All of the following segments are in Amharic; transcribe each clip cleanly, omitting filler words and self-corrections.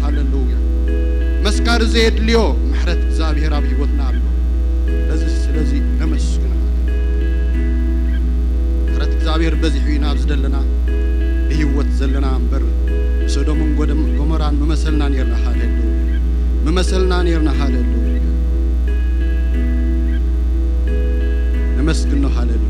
ሃሌሉያ መስካር ዘይድ ሊዮ ምሕረት እግዚአብሔር ኣብ ህይወትና ኣሎ ስለዚ ነመስግን ምሕረት እግዚአብሔር በዚህ ሂና ዝደለና ህይወት ዘለና እንበር ሶዶምን ጎሞራን መመሰልና ነርና ሃሌሉያ ነመስግን ነው ሃሌሉያ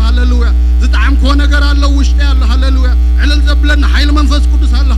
هللويا زطعم كو ነገር አለው ውሽጥ ያለው ሃሌሉያ ዕልል ዘብለን ኃይል መንፈስ ቅዱስ አለ